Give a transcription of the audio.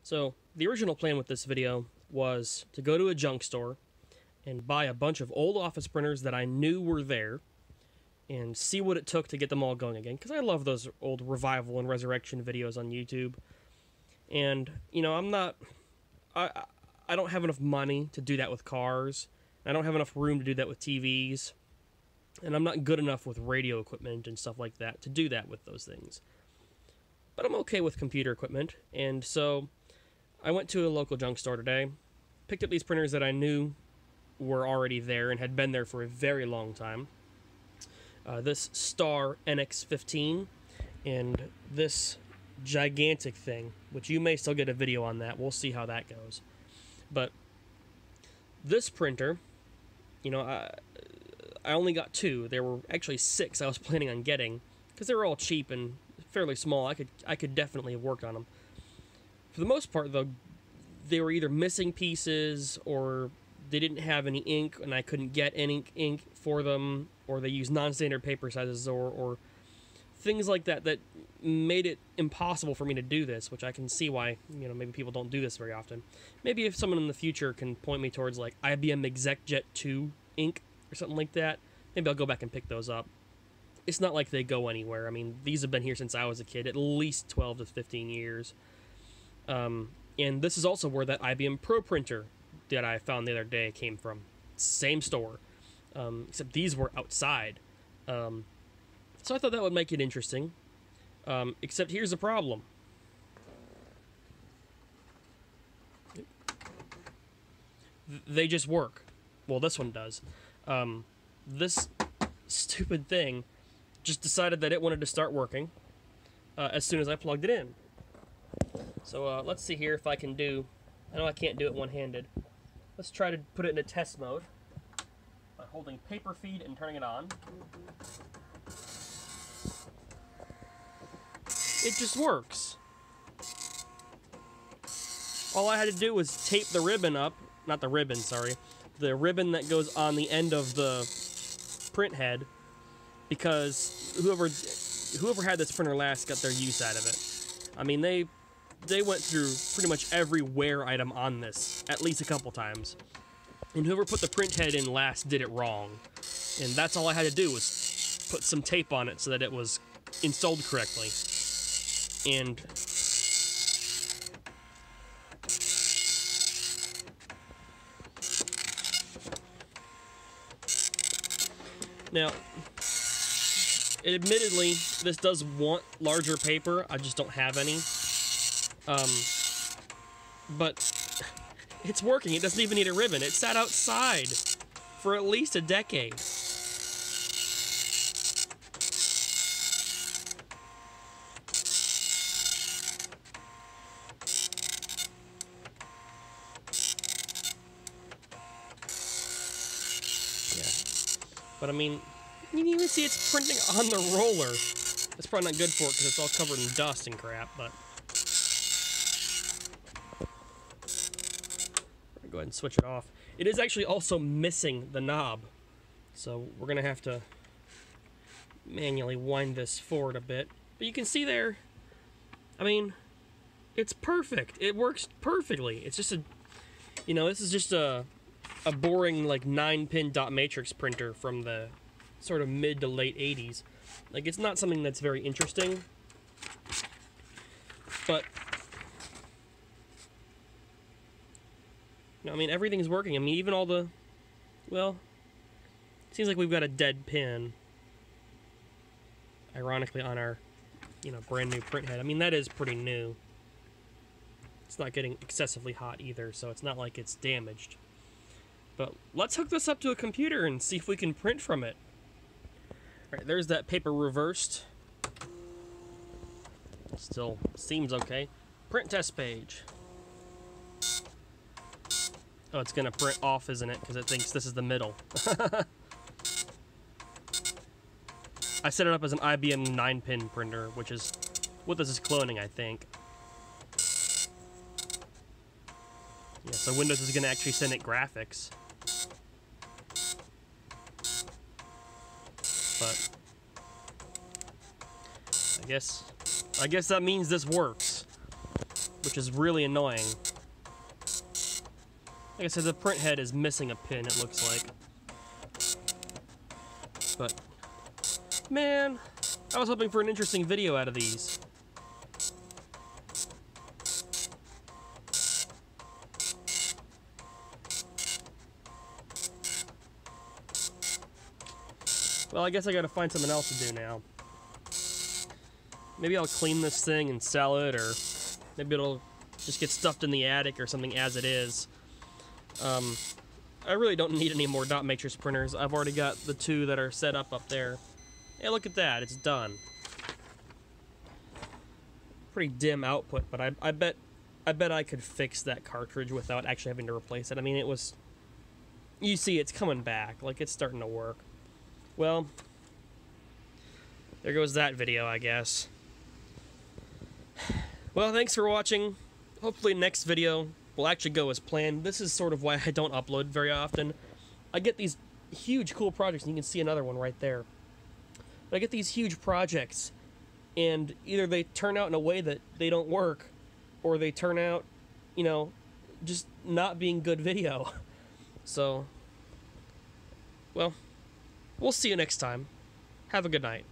So, the original plan with this video was to go to a junk store and buy a bunch of old office printers that I knew were there and see what it took to get them all going again, because I love those old revival and resurrection videos on YouTube. And, you know, I don't have enough money to do that with cars. I don't have enough room to do that with TVs. And I'm not good enough with radio equipment and stuff like that to do that with those things. But I'm okay with computer equipment, and so I went to a local junk store today, picked up these printers that I knew were already there and had been there for a very long time. This Star NX-15 and this gigantic thing, which you may still get a video on that. We'll see how that goes. But this printer, you know, I only got two. There were actually 6 I was planning on getting because they were all cheap and fairly small. I could definitely have worked on them. For the most part, though, they were either missing pieces or they didn't have any ink and I couldn't get any ink for them, or they used non-standard paper sizes or things like that that made it impossible for me to do this, which I can see why, you know, maybe people don't do this very often. Maybe if someone in the future can point me towards like IBM ExecJet 2 ink or something like that, maybe I'll go back and pick those up. It's not like they go anywhere. I mean, these have been here since I was a kid, at least 12 to 15 years. And this is also where that IBM Pro printer that I found the other day came from. Same store. Except these were outside. So I thought that would make it interesting. Except here's the problem. They just work. Well, this one does. This stupid thing just decided that it wanted to start working as soon as I plugged it in. So let's see here if I can do... I know I can't do it one-handed. Let's try to put it in a test mode by holding paper feed and turning it on. It just works. All I had to do was tape the ribbon up, not the ribbon, sorry, the ribbon that goes on the end of the print head, because whoever had this printer last got their use out of it. I mean, they went through pretty much every wear item on this at least a couple times, and whoever put the print head in last did it wrong, and that's all I had to do was put some tape on it so that it was installed correctly. And now, admittedly, this does want larger paper. I just don't have any. But it's working. It doesn't even need a ribbon. It sat outside for at least a decade. But I mean, you can even see it's printing on the roller. It's probably not good for it because it's all covered in dust and crap, but... Go ahead and switch it off. It is actually also missing the knob. So we're going to have to manually wind this forward a bit. But you can see there, I mean, it's perfect. It works perfectly. It's just a, you know, this is just a boring like 9-pin dot matrix printer from the sort of mid to late 80s. Like, it's not something that's very interesting, but no, I mean, everything's working. I mean, even all the, well, it seems like we've got a dead pin, ironically, on our, you know, brand new print head. I mean, that is pretty new. It's not getting excessively hot either, so it's not like it's damaged. But let's hook this up to a computer and see if we can print from it. All right, there's that paper reversed. Still seems okay. Print test page. Oh, it's gonna print off, isn't it? Because it thinks this is the middle. I set it up as an IBM 9-pin printer, which is what this is cloning, I think. Yeah, so Windows is gonna actually send it graphics. But I guess that means this works. which is really annoying. Like I said, the print head is missing a pin, it looks like. But, man, I was hoping for an interesting video out of these. Well, I guess I gotta find something else to do now. Maybe I'll clean this thing and sell it, or maybe it'll just get stuffed in the attic or something as it is. I really don't need any more dot matrix printers. I've already got the 2 that are set up there. Hey, look at that, it's done. Pretty dim output, but I bet I could fix that cartridge without actually having to replace it. I mean, it was... You see, it's coming back, like it's starting to work. Well, there goes that video, I guess. Well, thanks for watching. Hopefully next video will actually go as planned. This is sort of why I don't upload very often. I get these huge cool projects, and you can see another one right there. But I get these huge projects, and either they turn out in a way that they don't work, or they turn out, you know, just not being good video. So, well, we'll see you next time. Have a good night.